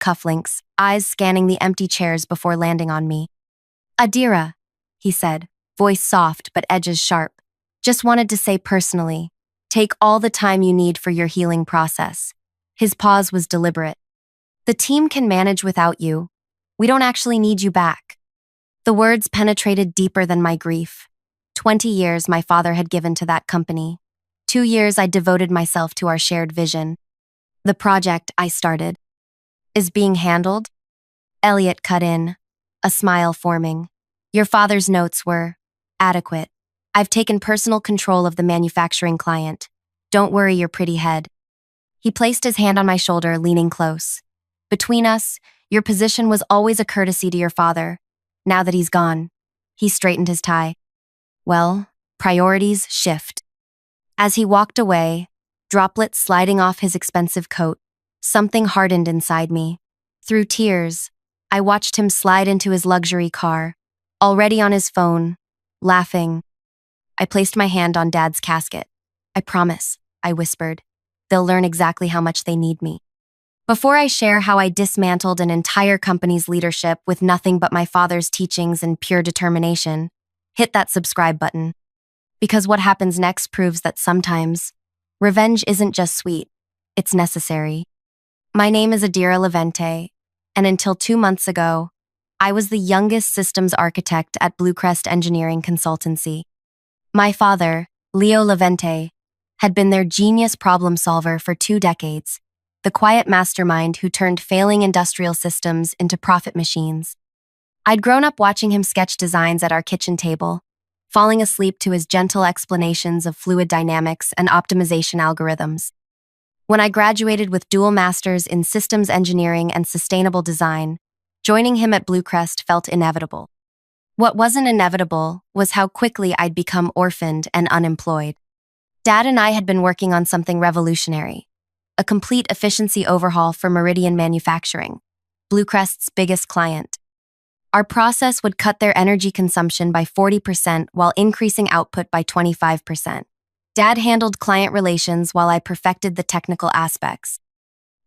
cufflinks, eyes scanning the empty chairs before landing on me. Adira, he said, voice soft but edges sharp. Just wanted to say personally, take all the time you need for your healing process. His pause was deliberate. The team can manage without you. We don't actually need you back. The words penetrated deeper than my grief. 20 years my father had given to that company. 2 years I devoted myself to our shared vision. The project I started is being handled? Elliot cut in, a smile forming. Your father's notes were adequate. I've taken personal control of the manufacturing client. Don't worry your pretty head. He placed his hand on my shoulder, leaning close. Between us, your position was always a courtesy to your father. Now that he's gone, he straightened his tie. Well, priorities shift. As he walked away, droplets sliding off his expensive coat, something hardened inside me. Through tears, I watched him slide into his luxury car, already on his phone, laughing. I placed my hand on Dad's casket. I promise, I whispered. They'll learn exactly how much they need me. Before I share how I dismantled an entire company's leadership with nothing but my father's teachings and pure determination, hit that subscribe button. Because what happens next proves that sometimes, revenge isn't just sweet, it's necessary. My name is Adira Levente, and until 2 months ago, I was the youngest systems architect at Bluecrest Engineering Consultancy. My father, Leo Levente, had been their genius problem solver for 2 decades, the quiet mastermind who turned failing industrial systems into profit machines. I'd grown up watching him sketch designs at our kitchen table, falling asleep to his gentle explanations of fluid dynamics and optimization algorithms. When I graduated with dual masters in systems engineering and sustainable design, joining him at Bluecrest felt inevitable. What wasn't inevitable was how quickly I'd become orphaned and unemployed. Dad and I had been working on something revolutionary, a complete efficiency overhaul for Meridian Manufacturing, Bluecrest's biggest client. Our process would cut their energy consumption by 40% while increasing output by 25%. Dad handled client relations while I perfected the technical aspects.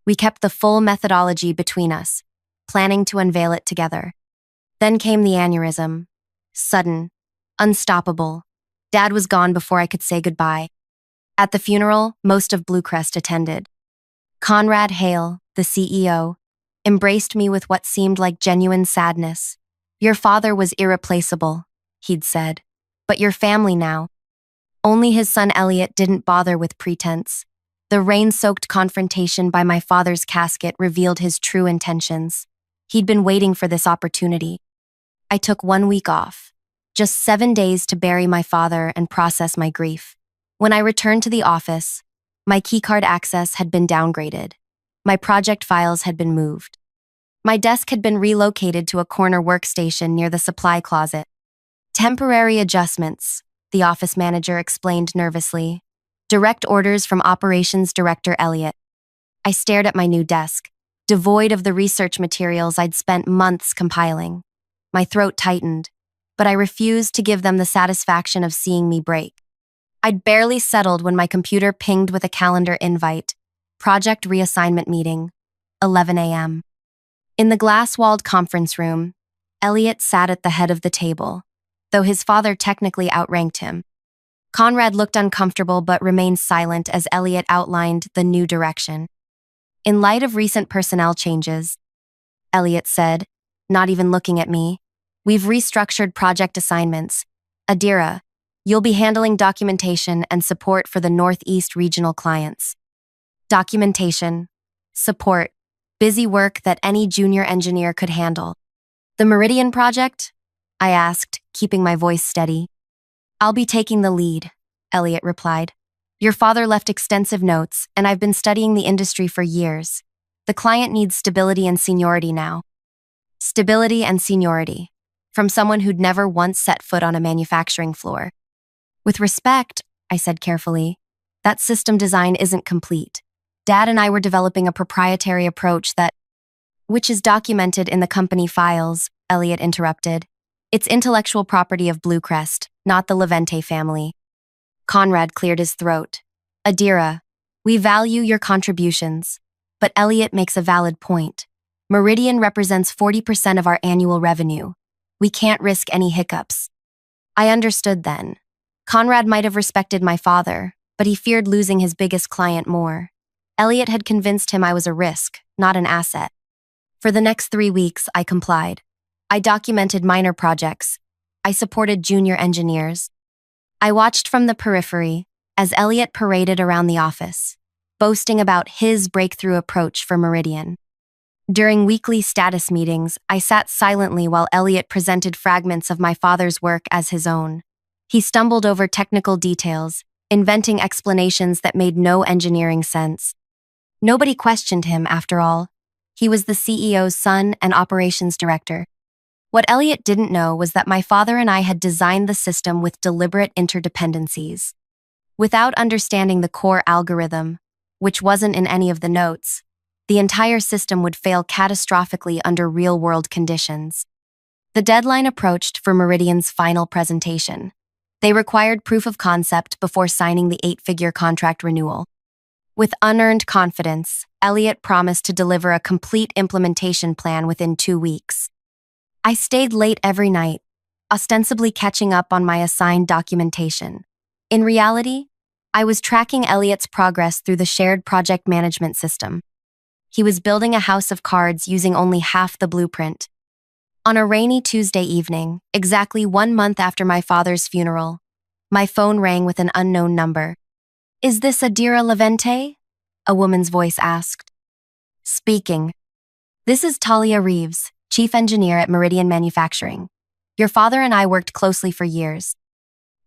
We kept the full methodology between us, planning to unveil it together. Then came the aneurysm. Sudden, unstoppable. Dad was gone before I could say goodbye. At the funeral, most of Bluecrest attended. Conrad Hale, the CEO, embraced me with what seemed like genuine sadness. Your father was irreplaceable, he'd said, but your family now. Only his son Elliot didn't bother with pretense. The rain-soaked confrontation by my father's casket revealed his true intentions. He'd been waiting for this opportunity. I took 1 week off, just 7 days to bury my father and process my grief. When I returned to the office, my keycard access had been downgraded. My project files had been moved. My desk had been relocated to a corner workstation near the supply closet. Temporary adjustments, the office manager explained nervously. Direct orders from Operations Director Elliot. I stared at my new desk, devoid of the research materials I'd spent months compiling. My throat tightened, but I refused to give them the satisfaction of seeing me break. I'd barely settled when my computer pinged with a calendar invite. Project reassignment meeting, 11 a.m. In the glass-walled conference room, Elliot sat at the head of the table, though his father technically outranked him. Conrad looked uncomfortable but remained silent as Elliot outlined the new direction. In light of recent personnel changes, Elliot said, not even looking at me, we've restructured project assignments. Adira, you'll be handling documentation and support for the Northeast regional clients. Documentation, support, busy work that any junior engineer could handle. The Meridian project? I asked, keeping my voice steady. I'll be taking the lead, Elliot replied. Your father left extensive notes, and I've been studying the industry for years. The client needs stability and seniority now. Stability and seniority, from someone who'd never once set foot on a manufacturing floor. With respect, I said carefully, that system design isn't complete. Dad and I were developing a proprietary approach which is documented in the company files, Elliot interrupted. It's intellectual property of Bluecrest, not the Levente family. Conrad cleared his throat. Adira, we value your contributions, but Elliot makes a valid point. Meridian represents 40% of our annual revenue. We can't risk any hiccups. I understood then. Conrad might have respected my father, but he feared losing his biggest client more. Elliot had convinced him I was a risk, not an asset. For the next 3 weeks, I complied. I documented minor projects. I supported junior engineers. I watched from the periphery as Elliot paraded around the office, boasting about his breakthrough approach for Meridian. During weekly status meetings, I sat silently while Elliot presented fragments of my father's work as his own. He stumbled over technical details, inventing explanations that made no engineering sense. Nobody questioned him, after all. He was the CEO's son and operations director. What Elliot didn't know was that my father and I had designed the system with deliberate interdependencies. Without understanding the core algorithm, which wasn't in any of the notes, the entire system would fail catastrophically under real-world conditions. The deadline approached for Meridian's final presentation. They required proof of concept before signing the 8-figure contract renewal. With unearned confidence, Elliot promised to deliver a complete implementation plan within 2 weeks. I stayed late every night, ostensibly catching up on my assigned documentation. In reality, I was tracking Elliot's progress through the shared project management system. He was building a house of cards using only half the blueprint. On a rainy Tuesday evening, exactly 1 month after my father's funeral, my phone rang with an unknown number. "Is this Adira Levente?" a woman's voice asked. "Speaking. This is Talia Reeves, chief engineer at Meridian Manufacturing. Your father and I worked closely for years."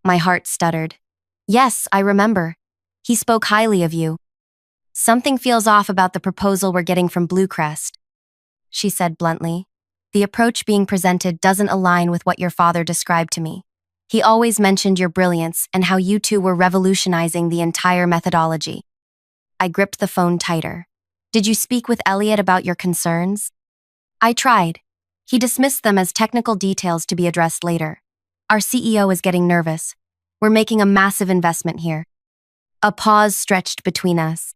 My heart stuttered. "Yes, I remember. He spoke highly of you." "Something feels off about the proposal we're getting from Bluecrest," she said bluntly. "The approach being presented doesn't align with what your father described to me. He always mentioned your brilliance and how you two were revolutionizing the entire methodology." I gripped the phone tighter. "Did you speak with Elliot about your concerns?" "I tried. He dismissed them as technical details to be addressed later. Our CEO is getting nervous. We're making a massive investment here." A pause stretched between us.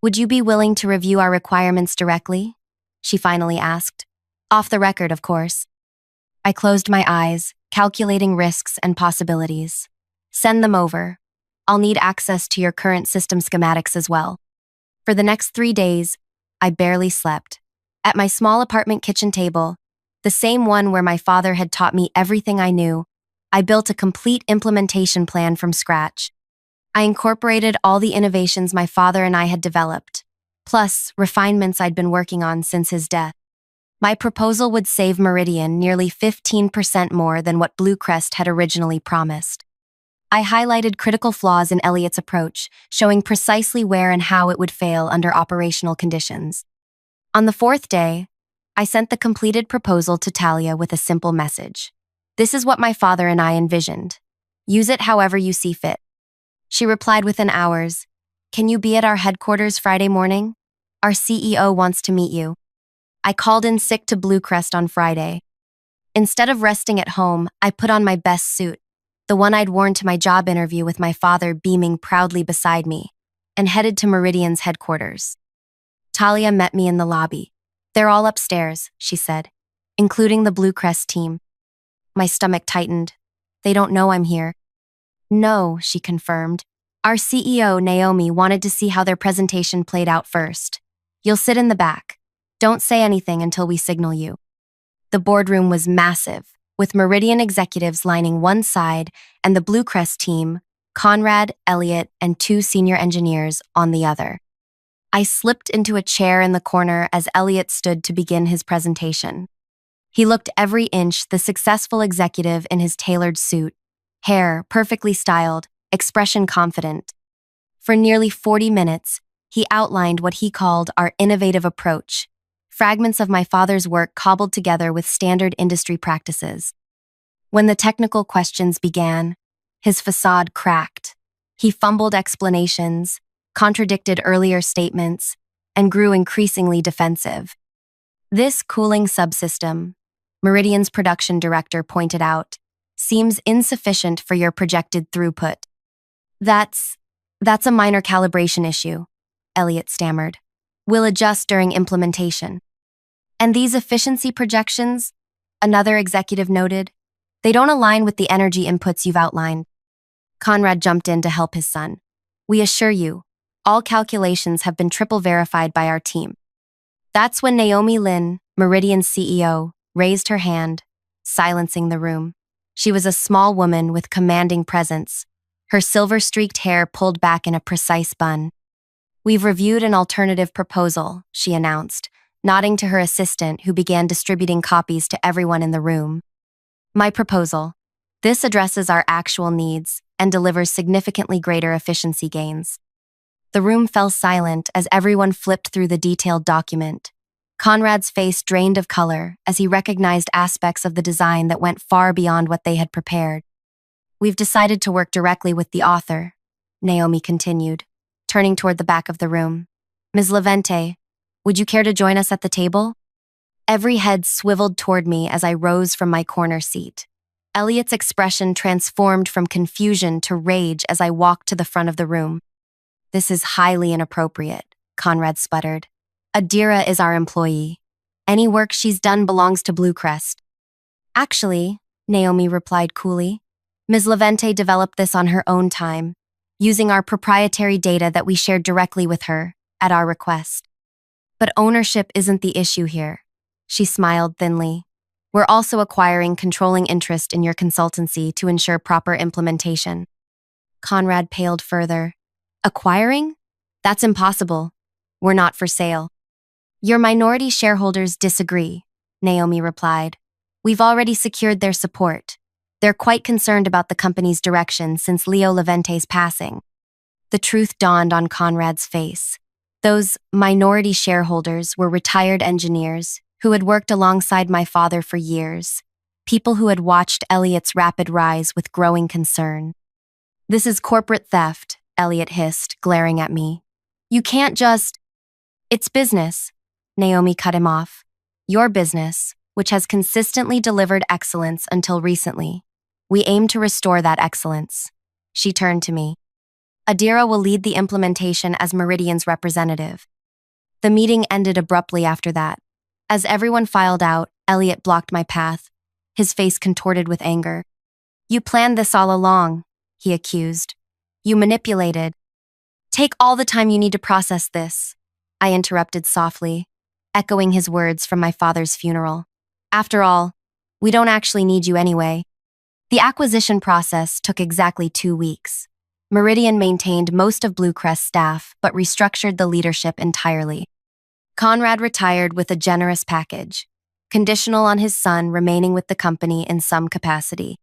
"Would you be willing to review our requirements directly?" she finally asked. "Off the record, of course." I closed my eyes, calculating risks and possibilities. "Send them over. I'll need access to your current system schematics as well." For the next 3 days, I barely slept. At my small apartment kitchen table, the same one where my father had taught me everything I knew, I built a complete implementation plan from scratch. I incorporated all the innovations my father and I had developed, plus refinements I'd been working on since his death. My proposal would save Meridian nearly 15% more than what Bluecrest had originally promised. I highlighted critical flaws in Elliot's approach, showing precisely where and how it would fail under operational conditions. On the 4th day, I sent the completed proposal to Talia with a simple message. "This is what my father and I envisioned. Use it however you see fit." She replied within hours, "Can you be at our headquarters Friday morning? Our CEO wants to meet you." I called in sick to Bluecrest on Friday. Instead of resting at home, I put on my best suit, the one I'd worn to my job interview with my father beaming proudly beside me, and headed to Meridian's headquarters. Talia met me in the lobby. "They're all upstairs," she said, "including the Bluecrest team." My stomach tightened. "They don't know I'm here." "No," she confirmed. "Our CEO, Naomi, wanted to see how their presentation played out first. You'll sit in the back. Don't say anything until we signal you." The boardroom was massive, with Meridian executives lining one side and the Bluecrest team, Conrad, Elliot, and 2 senior engineers, on the other. I slipped into a chair in the corner as Elliot stood to begin his presentation. He looked every inch the successful executive in his tailored suit, hair perfectly styled, expression confident. For nearly 40 minutes, he outlined what he called our innovative approach, fragments of my father's work cobbled together with standard industry practices. When the technical questions began, his facade cracked. He fumbled explanations, contradicted earlier statements, and grew increasingly defensive. "This cooling subsystem," Meridian's production director pointed out, "seems insufficient for your projected throughput." That's a minor calibration issue," Elliot stammered. "We'll adjust during implementation." And these efficiency projections, another executive noted, they don't align with the energy inputs you've outlined. Conrad jumped in to help his son. We assure you, all calculations have been triple verified by our team. That's when Naomi Lin, Meridian's CEO, raised her hand, silencing the room. She was a small woman with commanding presence, her silver-streaked hair pulled back in a precise bun. We've reviewed an alternative proposal, she announced, nodding to her assistant who began distributing copies to everyone in the room. My proposal. This addresses our actual needs and delivers significantly greater efficiency gains. The room fell silent as everyone flipped through the detailed document. Conrad's face drained of color as he recognized aspects of the design that went far beyond what they had prepared. We've decided to work directly with the author, Naomi continued, turning toward the back of the room. Ms. Levente, would you care to join us at the table? Every head swiveled toward me as I rose from my corner seat. Elliot's expression transformed from confusion to rage as I walked to the front of the room. This is highly inappropriate, Conrad sputtered. Adira is our employee. Any work she's done belongs to Bluecrest. Actually, Naomi replied coolly, Ms. Levente developed this on her own time, using our proprietary data that we shared directly with her, at our request. But ownership isn't the issue here. She smiled thinly. We're also acquiring controlling interest in your consultancy to ensure proper implementation. Conrad paled further. Acquiring? That's impossible. We're not for sale. Your minority shareholders disagree, Naomi replied. We've already secured their support. They're quite concerned about the company's direction since Leo Levente's passing. The truth dawned on Conrad's face. Those minority shareholders were retired engineers who had worked alongside my father for years, people who had watched Elliot's rapid rise with growing concern. This is corporate theft, Elliot hissed, glaring at me. You can't just… It's business, Naomi cut him off. Your business, which has consistently delivered excellence until recently. We aim to restore that excellence. She turned to me. Adira will lead the implementation as Meridian's representative. The meeting ended abruptly after that. As everyone filed out, Elliot blocked my path, his face contorted with anger. You planned this all along, he accused. You manipulated. Take all the time you need to process this, I interrupted softly, echoing his words from my father's funeral. After all, we don't actually need you anyway. The acquisition process took exactly 2 weeks. Meridian maintained most of Bluecrest's staff, but restructured the leadership entirely. Conrad retired with a generous package, conditional on his son remaining with the company in some capacity.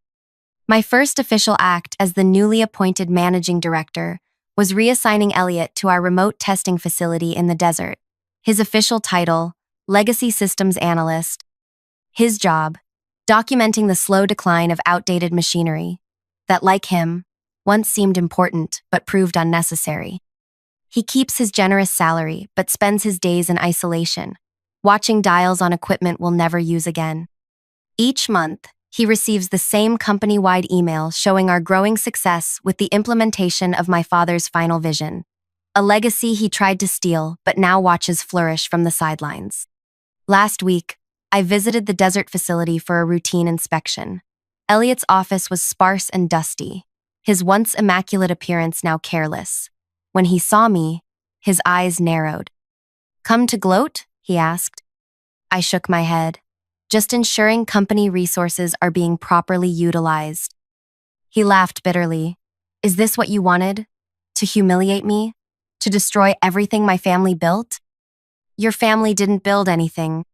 My first official act as the newly appointed managing director was reassigning Elliot to our remote testing facility in the desert. His official title, Legacy Systems Analyst. His job, documenting the slow decline of outdated machinery that, like him, once seemed important but proved unnecessary. He keeps his generous salary but spends his days in isolation, watching dials on equipment we'll never use again. Each month, he receives the same company-wide email showing our growing success with the implementation of my father's final vision, a legacy he tried to steal but now watches flourish from the sidelines. Last week, I visited the desert facility for a routine inspection. Elliot's office was sparse and dusty, his once immaculate appearance now careless. When he saw me, his eyes narrowed. Come to gloat? He asked. I shook my head. Just ensuring company resources are being properly utilized. He laughed bitterly. Is this what you wanted? To humiliate me? To destroy everything my family built? Your family didn't build anything,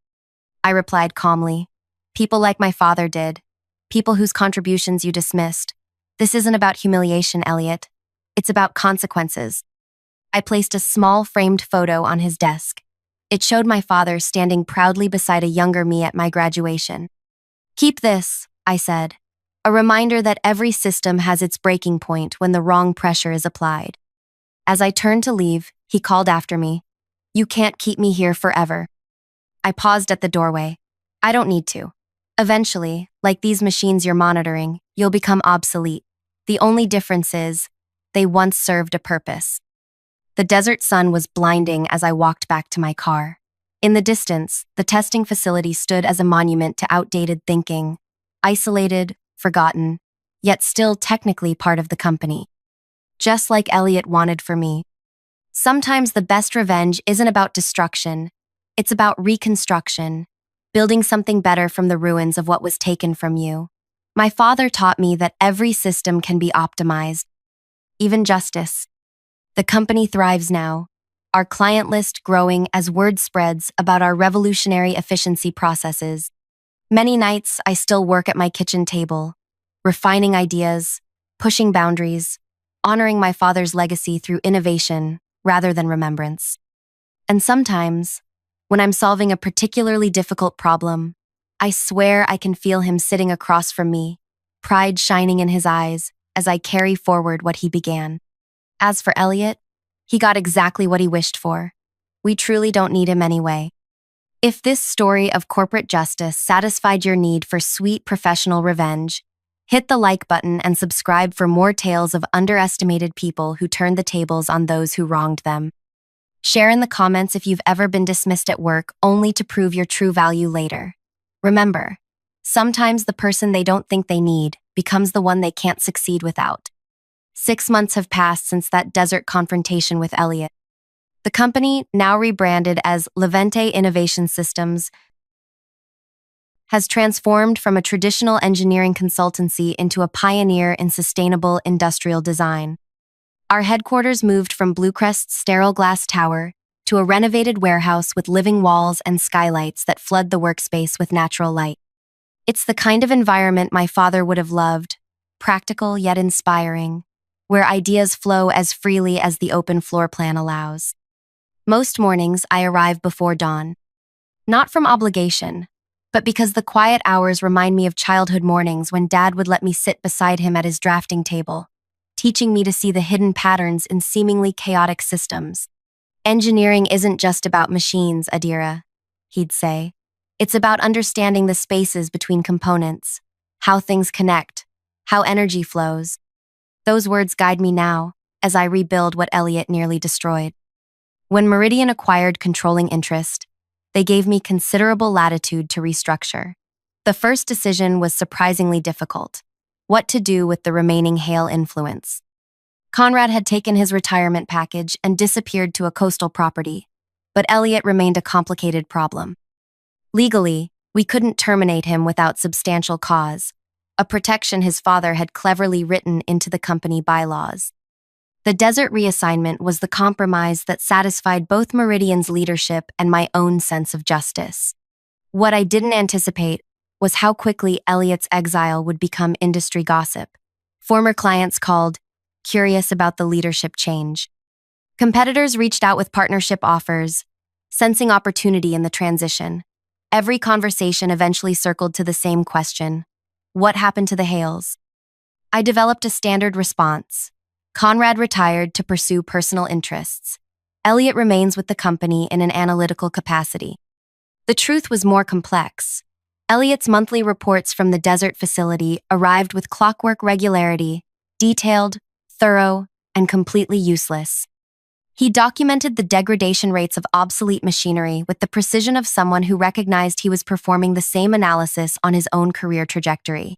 I replied calmly. People like my father did. People whose contributions you dismissed. This isn't about humiliation, Elliot. It's about consequences. I placed a small framed photo on his desk. It showed my father standing proudly beside a younger me at my graduation. Keep this, I said. A reminder that every system has its breaking point when the wrong pressure is applied. As I turned to leave, he called after me. You can't keep me here forever. I paused at the doorway. I don't need to. Eventually, like these machines you're monitoring, you'll become obsolete. The only difference is, they once served a purpose. The desert sun was blinding as I walked back to my car. In the distance, the testing facility stood as a monument to outdated thinking, isolated, forgotten, yet still technically part of the company. Just like Elliot wanted for me. Sometimes the best revenge isn't about destruction, it's about reconstruction, building something better from the ruins of what was taken from you. My father taught me that every system can be optimized, even justice. The company thrives now, our client list growing as word spreads about our revolutionary efficiency processes. Many nights, I still work at my kitchen table, refining ideas, pushing boundaries, honoring my father's legacy through innovation rather than remembrance. And sometimes, when I'm solving a particularly difficult problem, I swear I can feel him sitting across from me, pride shining in his eyes as I carry forward what he began. As for Elliot, he got exactly what he wished for. We truly don't need him anyway. If this story of corporate justice satisfied your need for sweet professional revenge, hit the like button and subscribe for more tales of underestimated people who turned the tables on those who wronged them. Share in the comments if you've ever been dismissed at work only to prove your true value later. Remember, sometimes the person they don't think they need becomes the one they can't succeed without. 6 months have passed since that desert confrontation with Elliot. The company, now rebranded as Levante Innovation Systems, has transformed from a traditional engineering consultancy into a pioneer in sustainable industrial design. Our headquarters moved from Bluecrest's sterile glass tower to a renovated warehouse with living walls and skylights that flood the workspace with natural light. It's the kind of environment my father would have loved, practical yet inspiring, where ideas flow as freely as the open floor plan allows. Most mornings, I arrive before dawn. Not from obligation, but because the quiet hours remind me of childhood mornings when Dad would let me sit beside him at his drafting table, teaching me to see the hidden patterns in seemingly chaotic systems. Engineering isn't just about machines, Adira, he'd say. It's about understanding the spaces between components, how things connect, how energy flows. Those words guide me now, as I rebuild what Elliot nearly destroyed. When Meridian acquired controlling interest, they gave me considerable latitude to restructure. The first decision was surprisingly difficult: what to do with the remaining Hale influence. Conrad had taken his retirement package and disappeared to a coastal property, but Elliot remained a complicated problem. Legally, we couldn't terminate him without substantial cause, a protection his father had cleverly written into the company bylaws. The desert reassignment was the compromise that satisfied both Meridian's leadership and my own sense of justice. What I didn't anticipate was how quickly Elliot's exile would become industry gossip. Former clients called, curious about the leadership change. Competitors reached out with partnership offers, sensing opportunity in the transition. Every conversation eventually circled to the same question: what happened to the Hales? I developed a standard response. Conrad retired to pursue personal interests. Elliot remains with the company in an analytical capacity. The truth was more complex. Elliot's monthly reports from the desert facility arrived with clockwork regularity, detailed, thorough, and completely useless. He documented the degradation rates of obsolete machinery with the precision of someone who recognized he was performing the same analysis on his own career trajectory.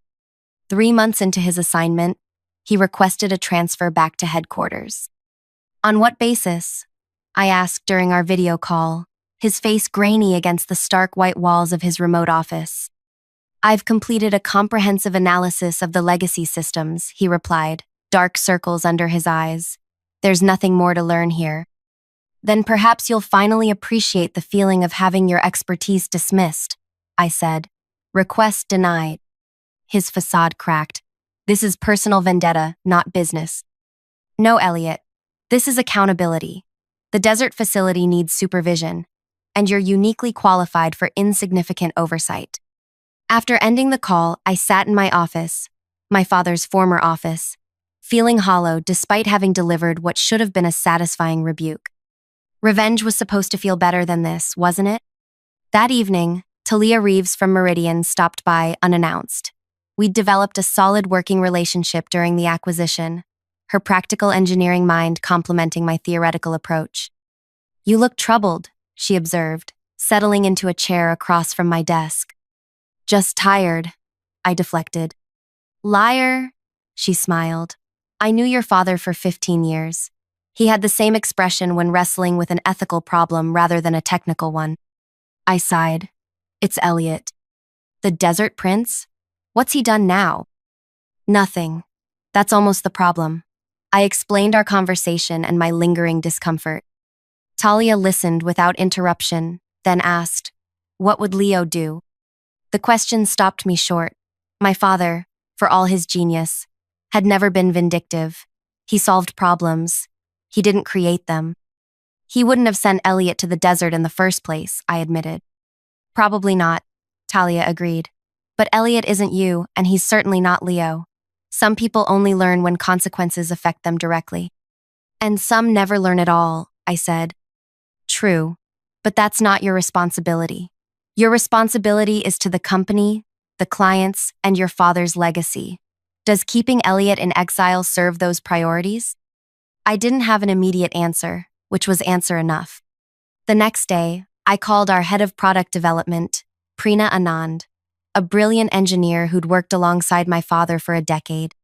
3 months into his assignment, he requested a transfer back to headquarters. On what basis? I asked during our video call, his face grainy against the stark white walls of his remote office. I've completed a comprehensive analysis of the legacy systems, he replied, dark circles under his eyes. There's nothing more to learn here. Then perhaps you'll finally appreciate the feeling of having your expertise dismissed, I said. Request denied. His facade cracked. This is personal vendetta, not business. No, Elliot. This is accountability. The desert facility needs supervision, and you're uniquely qualified for insignificant oversight. After ending the call, I sat in my office, my father's former office, feeling hollow despite having delivered what should have been a satisfying rebuke. Revenge was supposed to feel better than this, wasn't it? That evening, Talia Reeves from Meridian stopped by unannounced. We'd developed a solid working relationship during the acquisition, her practical engineering mind complementing my theoretical approach. You look troubled, she observed, settling into a chair across from my desk. Just tired, I deflected. Liar, she smiled. I knew your father for 15 years. He had the same expression when wrestling with an ethical problem rather than a technical one. I sighed. It's Elliot. The Desert Prince? What's he done now? Nothing. That's almost the problem. I explained our conversation and my lingering discomfort. Talia listened without interruption, then asked, "What would Leo do?" The question stopped me short. My father, for all his genius, had never been vindictive. He solved problems. He didn't create them. He wouldn't have sent Elliot to the desert in the first place, I admitted. Probably not, Talia agreed. But Elliot isn't you, and he's certainly not Leo. Some people only learn when consequences affect them directly. And some never learn at all, I said. True, but that's not your responsibility. Your responsibility is to the company, the clients, and your father's legacy. Does keeping Elliot in exile serve those priorities? I didn't have an immediate answer, which was answer enough. The next day, I called our head of product development, Preena Anand, a brilliant engineer who'd worked alongside my father for a decade.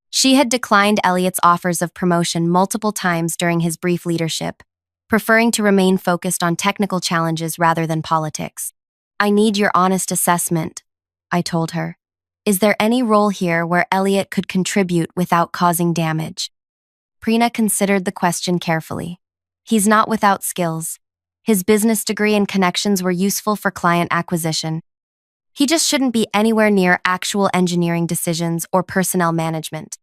She had declined Elliot's offers of promotion multiple times during his brief leadership, preferring to remain focused on technical challenges rather than politics. I need your honest assessment, I told her. Is there any role here where Elliot could contribute without causing damage? Preena considered the question carefully. He's not without skills. His business degree and connections were useful for client acquisition. He just shouldn't be anywhere near actual engineering decisions or personnel management.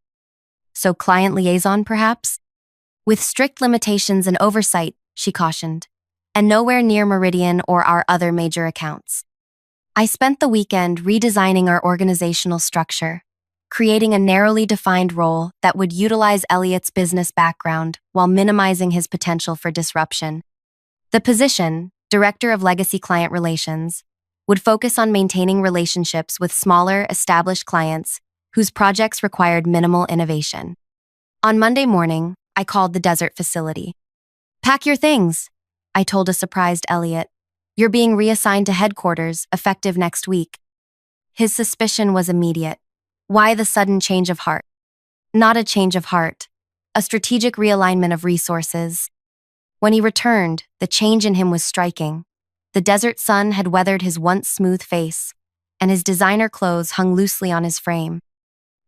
So client liaison, perhaps? With strict limitations and oversight, she cautioned, and nowhere near Meridian or our other major accounts. I spent the weekend redesigning our organizational structure, creating a narrowly defined role that would utilize Elliot's business background while minimizing his potential for disruption. The position, Director of Legacy Client Relations, would focus on maintaining relationships with smaller, established clients whose projects required minimal innovation. On Monday morning, I called the desert facility. "Pack your things," I told a surprised Elliot. "You're being reassigned to headquarters, effective next week." His suspicion was immediate. Why the sudden change of heart? Not a change of heart, a strategic realignment of resources. When he returned, the change in him was striking. The desert sun had weathered his once smooth face, and his designer clothes hung loosely on his frame.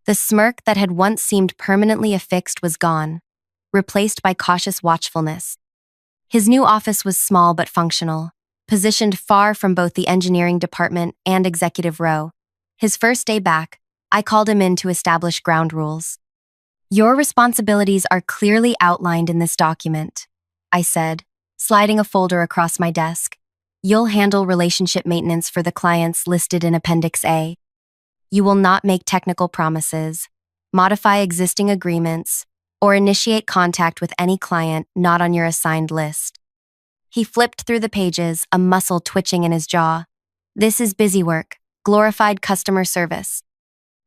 The smirk that had once seemed permanently affixed was gone, replaced by cautious watchfulness. His new office was small but functional, positioned far from both the engineering department and executive row. His first day back, I called him in to establish ground rules. "Your responsibilities are clearly outlined in this document," I said, sliding a folder across my desk. "You'll handle relationship maintenance for the clients listed in Appendix A. You will not make technical promises, modify existing agreements, or initiate contact with any client not on your assigned list." He flipped through the pages, a muscle twitching in his jaw. "This is busy work, glorified customer service."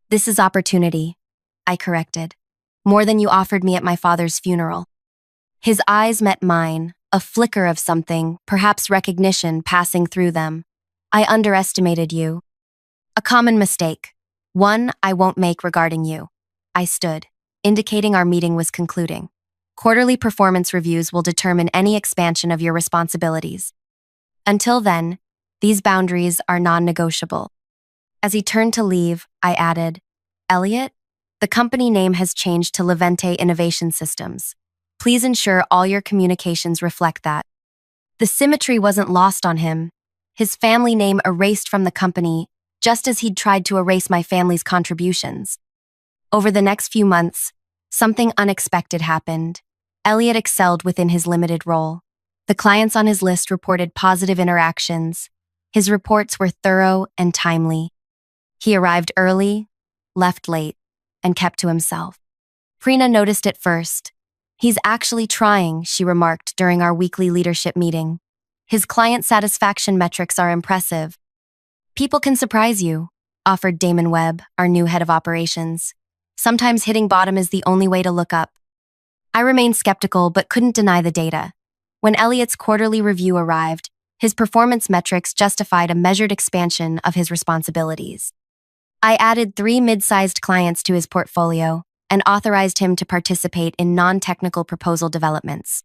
"This is opportunity," I corrected. "More than you offered me at my father's funeral." His eyes met mine, a flicker of something, perhaps recognition, passing through them. "I underestimated you." "A common mistake. One I won't make regarding you." I stood, indicating our meeting was concluding. "Quarterly performance reviews will determine any expansion of your responsibilities. Until then, these boundaries are non-negotiable." As he turned to leave, I added, "Elliot, the company name has changed to Levante Innovation Systems. Please ensure all your communications reflect that." The symmetry wasn't lost on him. His family name erased from the company, just as he'd tried to erase my family's contributions. Over the next few months, something unexpected happened. Elliot excelled within his limited role. The clients on his list reported positive interactions. His reports were thorough and timely. He arrived early, left late, and kept to himself. Preena noticed it first. "He's actually trying," she remarked during our weekly leadership meeting. "His client satisfaction metrics are impressive." "People can surprise you," offered Damon Webb, our new head of operations. "Sometimes hitting bottom is the only way to look up." I remained skeptical but couldn't deny the data. When Elliot's quarterly review arrived, His performance metrics justified a measured expansion of his responsibilities. I added 3 mid-sized clients to his portfolio and authorized him to participate in non-technical proposal developments.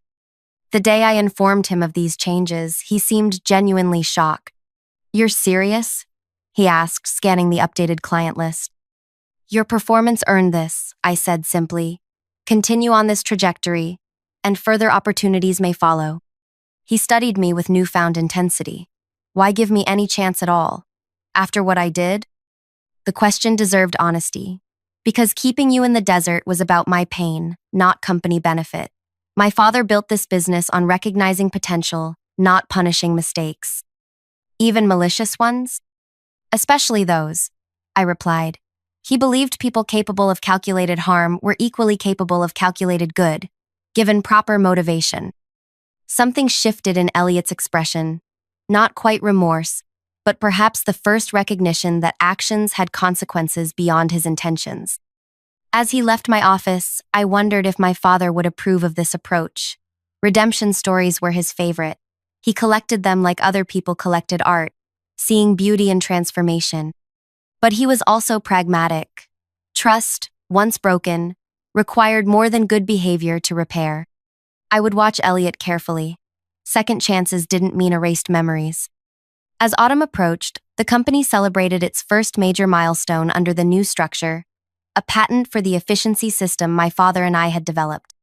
The day I informed him of these changes, he seemed genuinely shocked. "You're serious?" he asked, scanning the updated client list. "Your performance earned this," I said simply. "Continue on this trajectory, and further opportunities may follow." He studied me with newfound intensity. Why give me any chance at all? After what I did? The question deserved honesty. Because keeping you in the desert was about my pain, not company benefit. My father built this business on recognizing potential, not punishing mistakes. Even malicious ones? Especially those, I replied. He believed people capable of calculated harm were equally capable of calculated good, given proper motivation. Something shifted in Elliot's expression, not quite remorse, but perhaps the first recognition that actions had consequences beyond his intentions. As he left my office, I wondered if my father would approve of this approach. Redemption stories were his favorite. He collected them like other people collected art, seeing beauty in transformation. But he was also pragmatic. Trust, once broken, required more than good behavior to repair. I would watch Elliot carefully. Second chances didn't mean erased memories. As autumn approached, the company celebrated its first major milestone under the new structure, a patent for the efficiency system my father and I had developed.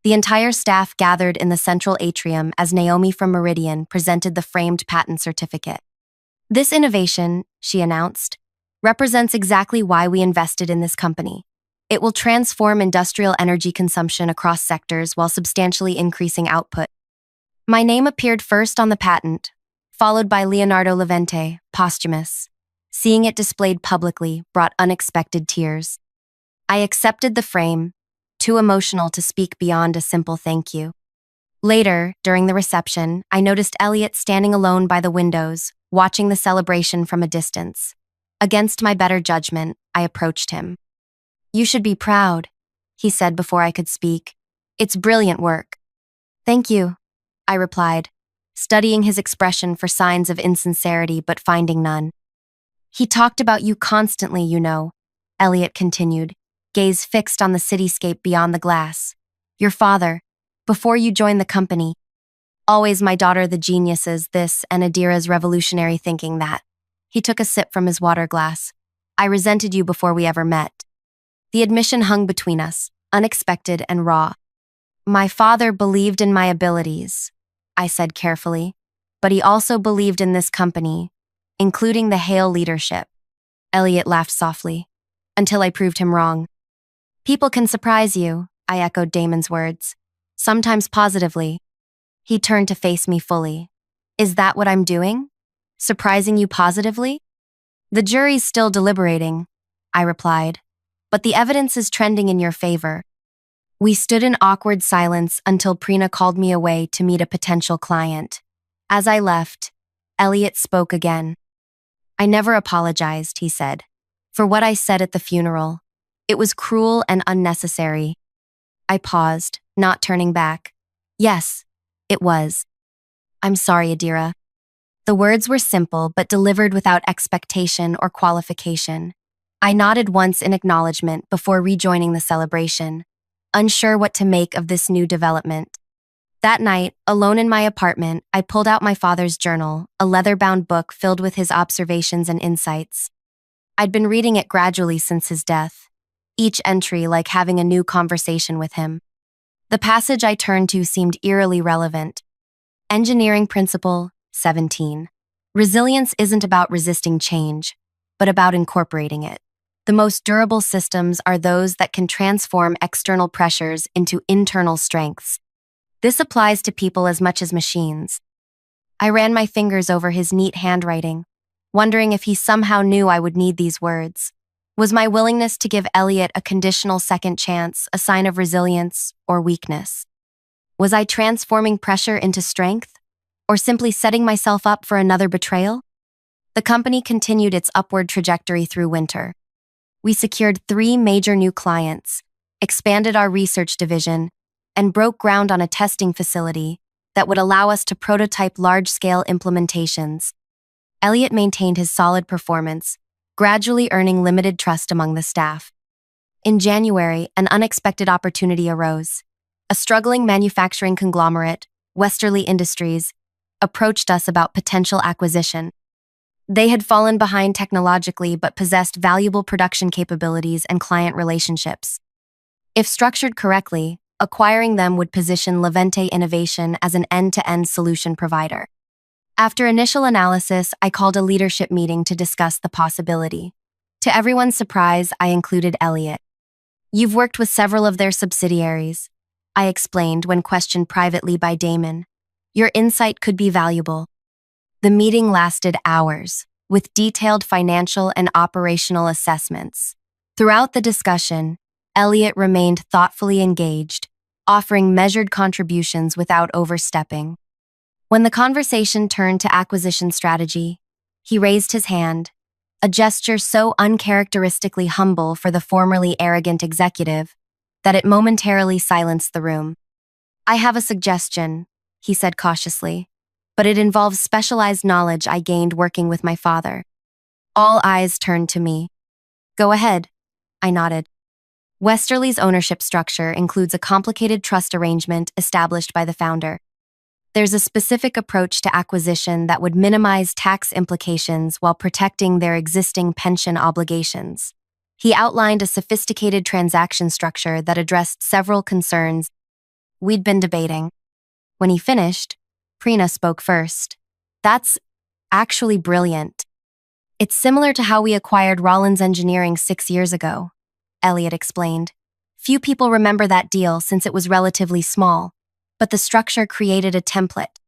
The entire staff gathered in the central atrium as Naomi from Meridian presented the framed patent certificate. "This innovation," she announced, "represents exactly why we invested in this company. It will transform industrial energy consumption across sectors while substantially increasing output." My name appeared first on the patent, followed by Leonardo Levente, posthumous. Seeing it displayed publicly brought unexpected tears. I accepted the frame, too emotional to speak beyond a simple thank you. Later, during the reception, I noticed Elliot standing alone by the windows, watching the celebration from a distance. Against my better judgment, I approached him. "You should be proud," he said before I could speak. "It's brilliant work." "Thank you," I replied, studying his expression for signs of insincerity but finding none. "He talked about you constantly, you know," Elliot continued, gaze fixed on the cityscape beyond the glass. "Your father, before you joined the company. Always my daughter the geniuses, this and Adira's revolutionary thinking that." He took a sip from his water glass. "I resented you before we ever met." The admission hung between us, unexpected and raw. "My father believed in my abilities," I said carefully, "but he also believed in this company, including the Hale leadership." Elliot laughed softly, "Until I proved him wrong." "People can surprise you," I echoed Damon's words, "sometimes positively." He turned to face me fully. "Is that what I'm doing? Surprising you positively?" "The jury's still deliberating," I replied, "but the evidence is trending in your favor." We stood in awkward silence until Prina called me away to meet a potential client. As I left, Elliot spoke again. "I never apologized," he said, "for what I said at the funeral. It was cruel and unnecessary." I paused, not turning back. "Yes, it was. I'm sorry, Adira." The words were simple but delivered without expectation or qualification. I nodded once in acknowledgement before rejoining the celebration, unsure what to make of this new development. That night, alone in my apartment, I pulled out my father's journal, a leather-bound book filled with his observations and insights. I'd been reading it gradually since his death, each entry like having a new conversation with him. The passage I turned to seemed eerily relevant. Engineering Principle 17. Resilience isn't about resisting change, but about incorporating it. The most durable systems are those that can transform external pressures into internal strengths. This applies to people as much as machines. I ran my fingers over his neat handwriting, wondering if he somehow knew I would need these words. Was my willingness to give Elliot a conditional second chance a sign of resilience or weakness? Was I transforming pressure into strength, or simply setting myself up for another betrayal? The company continued its upward trajectory through winter. We secured 3 major new clients, expanded our research division, and broke ground on a testing facility, that would allow us to prototype large-scale implementations. Elliot maintained his solid performance, gradually earning limited trust among the staff. In January, an unexpected opportunity arose. A struggling manufacturing conglomerate, Westerly Industries, approached us about potential acquisition. They had fallen behind technologically but possessed valuable production capabilities and client relationships. If structured correctly, acquiring them would position Levante Innovation as an end-to-end solution provider. After initial analysis, I called a leadership meeting to discuss the possibility. To everyone's surprise, I included Elliot. "You've worked with several of their subsidiaries," I explained when questioned privately by Damon. "Your insight could be valuable." The meeting lasted hours, with detailed financial and operational assessments. Throughout the discussion, Elliot remained thoughtfully engaged, offering measured contributions without overstepping. When the conversation turned to acquisition strategy, he raised his hand, a gesture so uncharacteristically humble for the formerly arrogant executive that it momentarily silenced the room. "I have a suggestion," he said cautiously, "but it involves specialized knowledge I gained working with my father." All eyes turned to me. "Go ahead," I nodded. Westerly's ownership structure includes a complicated trust arrangement established by the founder. There's a specific approach to acquisition that would minimize tax implications while protecting their existing pension obligations. He outlined a sophisticated transaction structure that addressed several concerns we'd been debating. When he finished, Prina spoke first. "That's actually brilliant. It's similar to how we acquired Rollins Engineering 6 years ago," Elliot explained. "Few people remember that deal since it was relatively small, but the structure created a template."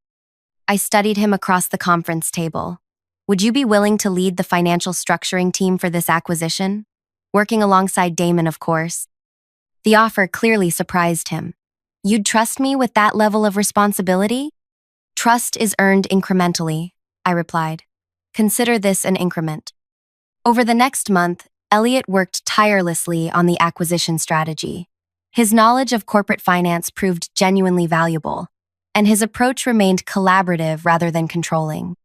I studied him across the conference table. "Would you be willing to lead the financial structuring team for this acquisition? Working alongside Damon, of course." The offer clearly surprised him. "You'd trust me with that level of responsibility?" "Trust is earned incrementally," I replied. "Consider this an increment." Over the next month, Elliot worked tirelessly on the acquisition strategy. His knowledge of corporate finance proved genuinely valuable, and his approach remained collaborative rather than controlling.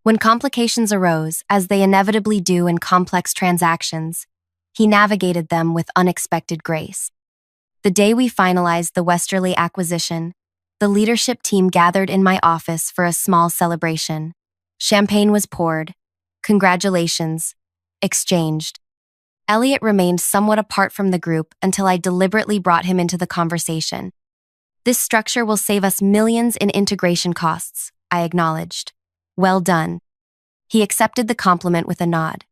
When complications arose, as they inevitably do in complex transactions, he navigated them with unexpected grace. The day we finalized the Westerly acquisition, the leadership team gathered in my office for a small celebration. Champagne was poured, congratulations exchanged. Elliot remained somewhat apart from the group until I deliberately brought him into the conversation. "This structure will save us millions in integration costs," I acknowledged. "Well done." He accepted the compliment with a nod.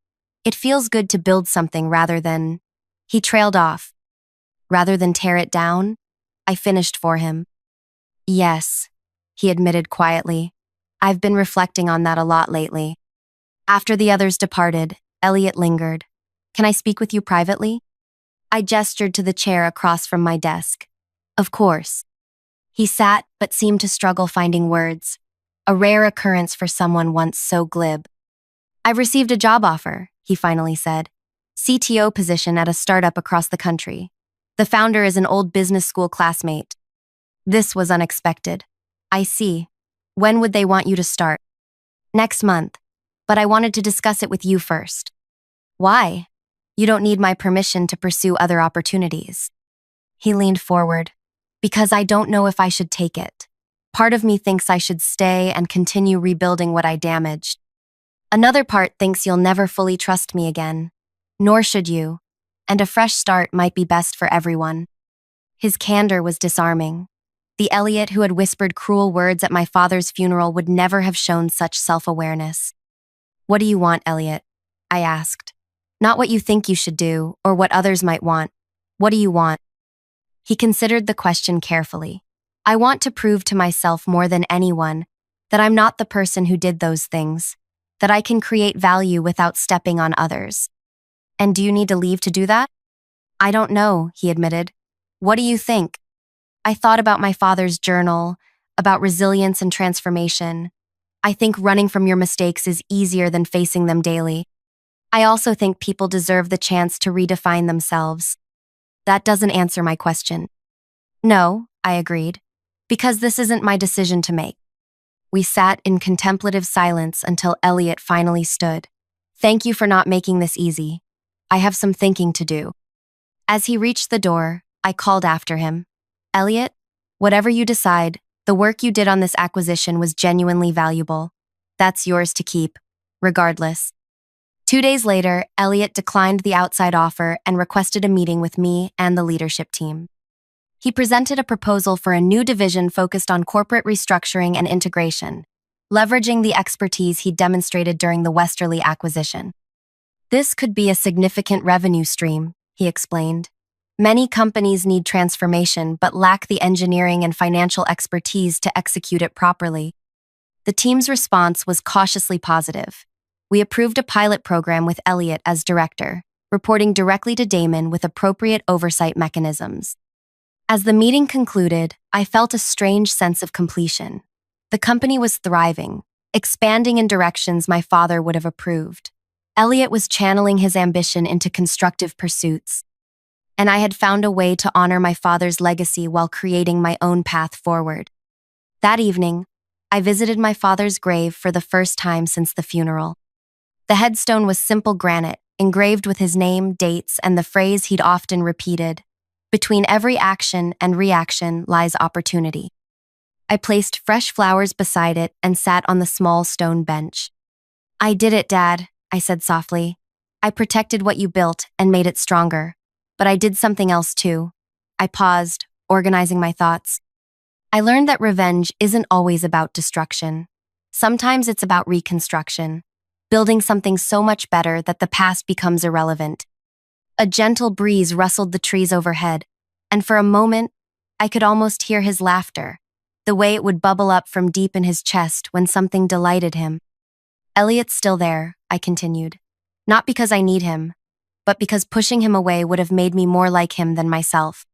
"It feels good to build something rather than—" He trailed off. "Rather than tear it down?" I finished for him. "Yes," he admitted quietly. "I've been reflecting on that a lot lately." After the others departed, Elliot lingered. "Can I speak with you privately?" I gestured to the chair across from my desk. "Of course." He sat but seemed to struggle finding words, a rare occurrence for someone once so glib. "I've received a job offer," he finally said. "CTO position at a startup across the country. The founder is an old business school classmate." This was unexpected. "I see. When would they want you to start?" "Next month. But I wanted to discuss it with you first." "Why?" "You don't need my permission to pursue other opportunities." He leaned forward. "Because I don't know if I should take it. Part of me thinks I should stay and continue rebuilding what I damaged. Another part thinks you'll never fully trust me again. Nor should you. And a fresh start might be best for everyone." His candor was disarming. The Elliot who had whispered cruel words at my father's funeral would never have shown such self-awareness. "What do you want, Elliot?" I asked. "Not what you think you should do, or what others might want. What do you want?" He considered the question carefully. "I want to prove to myself more than anyone that I'm not the person who did those things, that I can create value without stepping on others." "And do you need to leave to do that?" "I don't know," he admitted. "What do you think?" I thought about my father's journal, about resilience and transformation. "I think running from your mistakes is easier than facing them daily. I also think people deserve the chance to redefine themselves." "That doesn't answer my question." "No," I agreed. Because this isn't my decision to make. We sat in contemplative silence until Elliot finally stood. Thank you for not making this easy. I have some thinking to do. As he reached the door, I called after him. Elliot, whatever you decide, the work you did on this acquisition was genuinely valuable. That's yours to keep, regardless. 2 days later, Elliot declined the outside offer and requested a meeting with me and the leadership team. He presented a proposal for a new division focused on corporate restructuring and integration, leveraging the expertise he demonstrated during the Westerly acquisition. This could be a significant revenue stream, he explained. Many companies need transformation but lack the engineering and financial expertise to execute it properly. The team's response was cautiously positive. We approved a pilot program with Elliot as director, reporting directly to Damon with appropriate oversight mechanisms. As the meeting concluded, I felt a strange sense of completion. The company was thriving, expanding in directions my father would have approved. Elliot was channeling his ambition into constructive pursuits, and I had found a way to honor my father's legacy while creating my own path forward. That evening, I visited my father's grave for the first time since the funeral. The headstone was simple granite, engraved with his name, dates, and the phrase he'd often repeated, "Between every action and reaction lies opportunity." I placed fresh flowers beside it and sat on the small stone bench. "I did it, Dad," I said softly. "I protected what you built and made it stronger. But I did something else too." I paused, organizing my thoughts. I learned that revenge isn't always about destruction. Sometimes it's about reconstruction, building something so much better that the past becomes irrelevant. A gentle breeze rustled the trees overhead, and for a moment, I could almost hear his laughter, the way it would bubble up from deep in his chest when something delighted him. "Elliot's still there," I continued. "Not because I need him, but because pushing him away would have made me more like him than myself.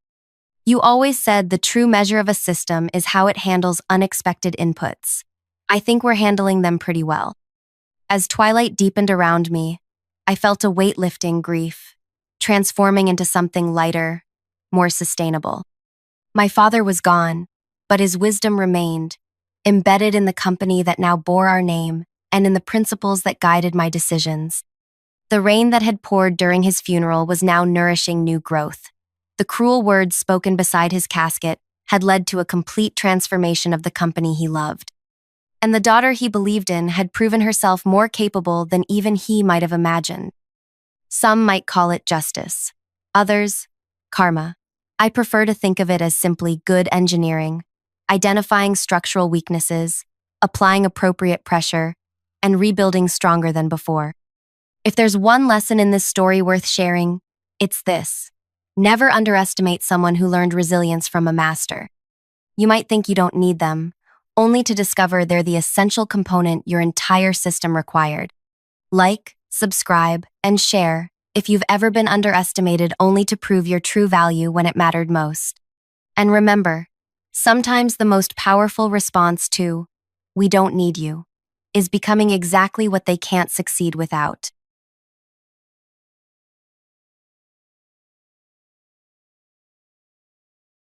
You always said the true measure of a system is how it handles unexpected inputs. I think we're handling them pretty well." As twilight deepened around me, I felt a weight-lifting grief, transforming into something lighter, more sustainable. My father was gone, but his wisdom remained, embedded in the company that now bore our name and in the principles that guided my decisions. The rain that had poured during his funeral was now nourishing new growth. The cruel words spoken beside his casket had led to a complete transformation of the company he loved. And the daughter he believed in had proven herself more capable than even he might have imagined. Some might call it justice. Others, karma. I prefer to think of it as simply good engineering, identifying structural weaknesses, applying appropriate pressure, and rebuilding stronger than before. If there's one lesson in this story worth sharing, it's this. Never underestimate someone who learned resilience from a master. You might think you don't need them, only to discover they're the essential component your entire system required. Like, subscribe, and share if you've ever been underestimated only to prove your true value when it mattered most. And remember, sometimes the most powerful response to, "We don't need you," is becoming exactly what they can't succeed without.